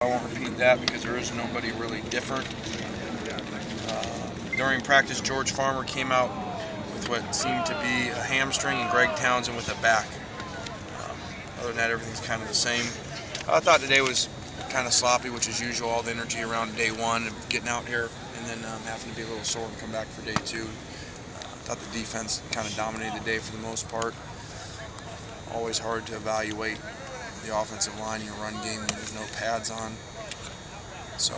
I won't repeat that because there is nobody really different. During practice, George Farmer came out with what seemed to be a hamstring and Greg Townsend with a back. Other than that, everything's kind of the same. I thought today was kind of sloppy, which is usual, all the energy around day one, getting out here, and then having to be a little sore and come back for day two. I thought the defense kind of dominated the day for the most part. Always hard to evaluate the offensive line, your run game, when there's no pads on. So,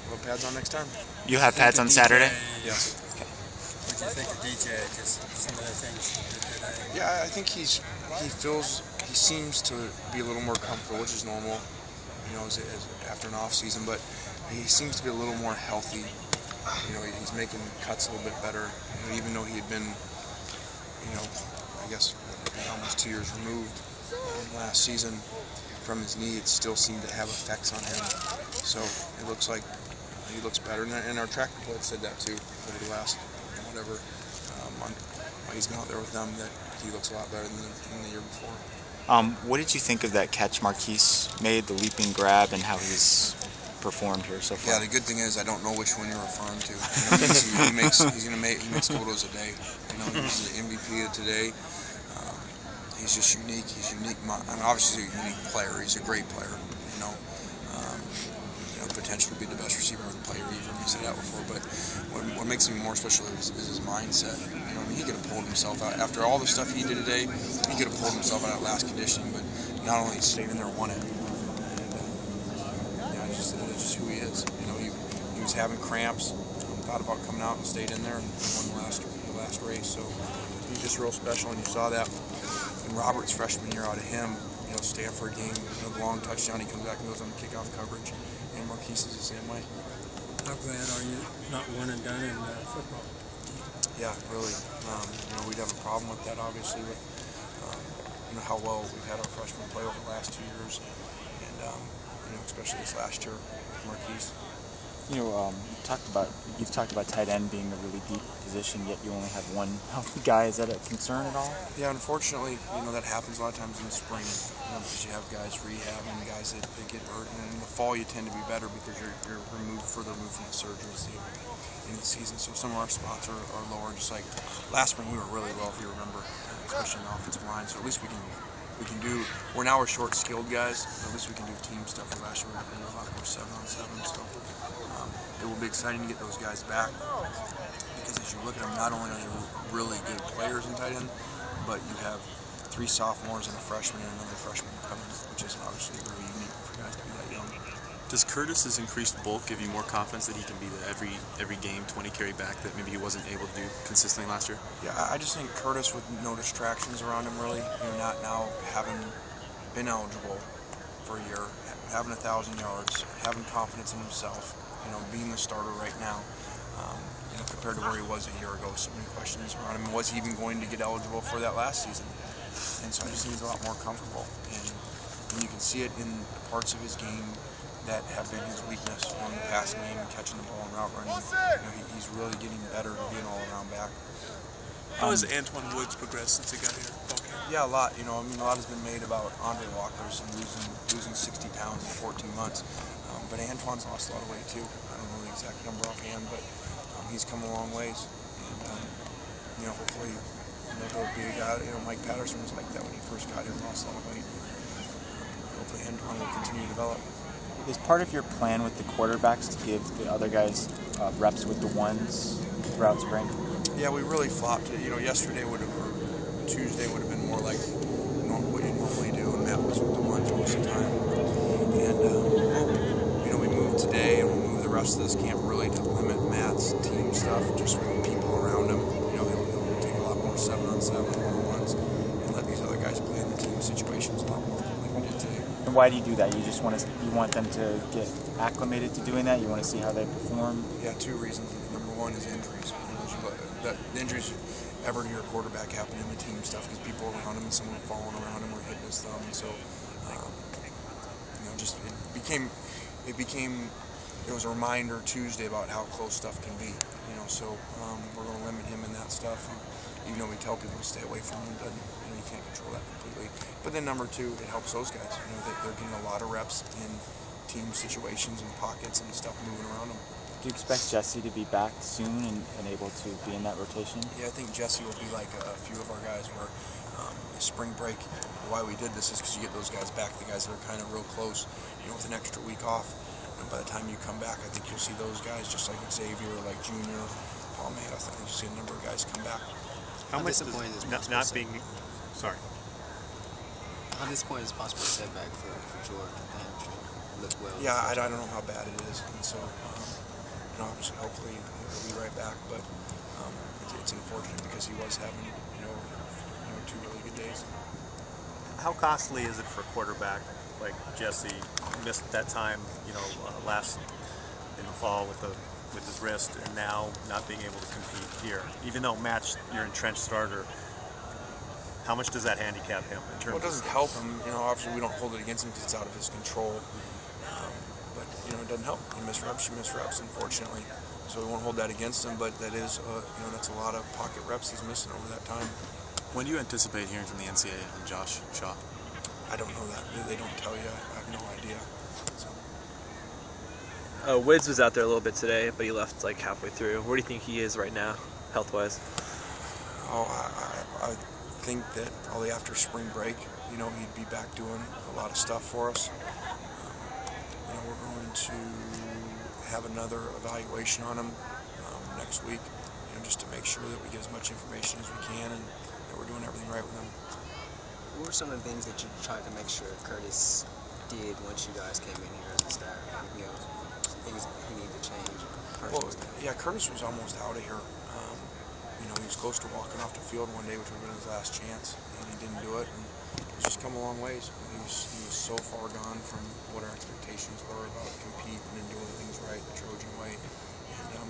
we'll have pads on next time. You have pads on Saturday? Yes. What do you think of DJ? Just some of the things that Yeah, I think he seems to be a little more comfortable, which is normal, after an off season. But he seems to be a little more healthy. He's making cuts a little bit better. Even though he had been, I guess almost 2 years removed last season from his knee, it still seemed to have effects on him. So it looks like he looks better, and our track report said that too over the last month while he's been out there with them, that he looks a lot better than the year before. What did you think of that catch Marquise made, the leaping grab, and how he's performed here so far? Yeah, the good thing is I don't know which one you're referring to. He makes photos a day. He's the MVP of today. He's just unique. He's unique. Obviously, he's a unique player. He's a great player. Potentially be the best receiver of the player. You've heard me say that before. But what makes him more special is his mindset. He could have pulled himself out after all the stuff he did today. He could have pulled himself out of last conditioning, but not only stayed in there, won it. And it's just who he is. He was having cramps, thought about coming out and stayed in there and won the last race. So he's just real special, and you saw that in Robert's freshman year out of him. Stanford game, the long touchdown, he comes back and goes on the kickoff coverage, and Marquise is the same way. How glad are you not one and done in football? Yeah, really. We'd have a problem with that, obviously, with how well we've had our freshmen play over the last 2 years, and especially this last year with Marquise. You've talked about tight end being a really deep position, yet you only have one healthy guy. Is that a concern at all? Yeah, unfortunately, that happens a lot of times in the spring, because you have guys rehabbing, guys that get hurt, and in the fall you tend to be better because you're further removed from the surgeries in the season. So some of our spots are lower. Just like last spring, we were really low, if you remember, especially in the offensive line. So at least we can do. We're short skilled guys. But at least we can do team stuff. Last year we were doing a lot more 7-on-7. So it will be exciting to get those guys back, because as you look at them, not only are they really good players in tight end, but you have 3 sophomores and a freshman and another freshman coming, which is obviously very unique for guys to be that young. Does Curtis's increased bulk give you more confidence that he can be the every game 20 carry back that maybe he wasn't able to do consistently last year? Yeah, I just think Curtis, with no distractions around him, really, not now having been eligible for a year, having 1,000 yards, having confidence in himself, being the starter right now, compared to where he was a year ago. So many questions around him. Was he even going to get eligible for that last season? And so I just think he's a lot more comfortable. And you can see it in the parts of his game that have been his weakness, in the passing game and catching the ball and route running. He's really getting better to be an all-around back. How has Antoine Woods progressed since he got here? Yeah, a lot. A lot has been made about Andre Walker's and losing 60 pounds in 14 months. But Antoine's lost a lot of weight too. I don't know the exact number offhand, but he's come a long ways. And hopefully, he'll be a guy. Mike Patterson was like that when he first got here, lost a lot of weight. Hopefully, Antoine will continue to develop. Is part of your plan with the quarterbacks to give the other guys reps with the ones throughout spring? Yeah, we really flopped it. Yesterday or Tuesday would have been more like what you normally do, and Matt was with the ones most of the time. And we moved today, and we'll move the rest of this camp really to limit Matt's team stuff, just with people around him. He'll take a lot more 7-on-7 one-on-ones, and let these other guys play in the team situations a lot more like we did today. And why do you do that? You want them to get acclimated to doing that? You want to see how they perform? Yeah, 2 reasons. Number one is injuries. The injuries ever to your quarterback happen in the team stuff because people around him and someone falling around him or hitting his thumb. And so, it was a reminder Tuesday about how close stuff can be. So we're going to limit him in that stuff. And even though we tell people to stay away from him, you can't control that completely. But then number two, it helps those guys. They're getting a lot of reps in team situations and pockets and stuff moving around them. Do you expect Jesse to be back soon and able to be in that rotation? Yeah, I think Jesse will be like a few of our guys where the spring break, why we did this is because you get those guys back, the guys that are kind of real close, with an extra week off. And by the time you come back, I think you'll see those guys just like Xavier, like Junior, Paul May. I think you'll see a number of guys come back. How disappointing is not being? Sorry. How disappointing is a possible setback for George? Look well. Yeah, I don't know how bad it is, and so obviously, hopefully he'll be right back. But it's unfortunate because he was having 2 really good days. How costly is it for a quarterback like Jesse? Missed that time, last in the fall with his wrist, and now not being able to compete here, even though Matt's your entrenched starter. How much does that handicap him in terms? Well, it doesn't help him. Obviously we don't hold it against him because it's out of his control. But it doesn't help. You miss reps, unfortunately. So we won't hold that against him. But that is, that's a lot of pocket reps he's missing over that time. When do you anticipate hearing from the NCAA and Josh Shaw? I don't know that. They don't tell you. I have no idea. So. Wids was out there a little bit today, but he left like halfway through. Where do you think he is right now, health-wise? Oh, I think that probably after spring break, he'd be back doing a lot of stuff for us. We're going to have another evaluation on him next week, just to make sure that we get as much information as we can and that we're doing everything right with him. What were some of the things that you tried to make sure Curtis did once you guys came in here as a staff? Some things he needed to change. Well, yeah, Curtis was almost out of here. He was close to walking off the field one day, which would have been his last chance, and he didn't do it. And he's just come a long ways. He was so far gone from what our expectations were about competing and doing things right the Trojan way. And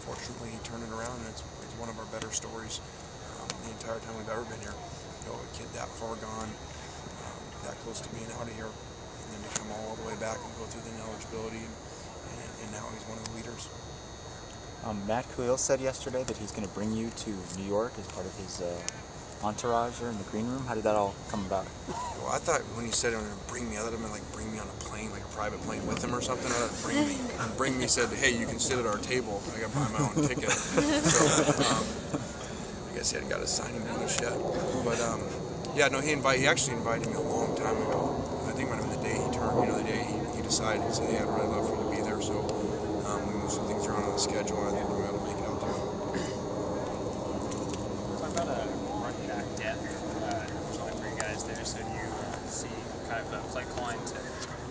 fortunately, he turned it around, and it's one of our better stories the entire time we've ever been here. A kid that far gone, that close to being out of here, and then to come all the way back and go through the ineligibility, and now he's one of the leaders. Matt Khalil said yesterday that he's going to bring you to New York as part of his entourage or in the green room. How did that all come about? Well, I thought when he said he was going to bring me, I thought it meant like bring me on a plane, like a private plane with him or something. I thought bring me. And bring me said, hey, you can sit at our table. I got to buy my own ticket. So I guess he hadn't got his signing bonus yet. But yeah, no, he actually invited me a long time ago. I think it might have been the day he turned, the day he decided. He said, hey, I'd really love for you to be there. So we moved some things around on the schedule, and I think we're going to make it out there. Talk about running back depth. There's only 3 guys there, so do you see kind of play calling to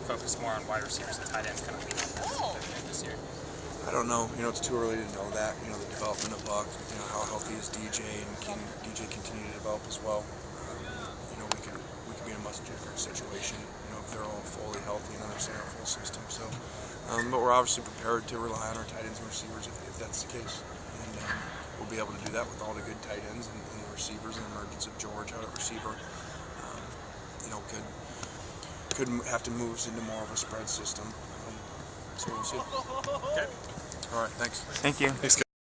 focus more on wide receivers and tight ends kind of lean on that this year? I don't know. It's too early to know that. The development of Buck, how healthy is DJ, and can DJ continue to develop as well? We could be in a much different situation, if they're all fully healthy and understand our full system. So, but we're obviously prepared to rely on our tight ends and receivers if that's the case, and we'll be able to do that with all the good tight ends and the receivers and the emergence of George out at receiver. Could have to move us into more of a spread system. So we'll see. Okay. All right. Thanks. Thank you. Thanks, guys.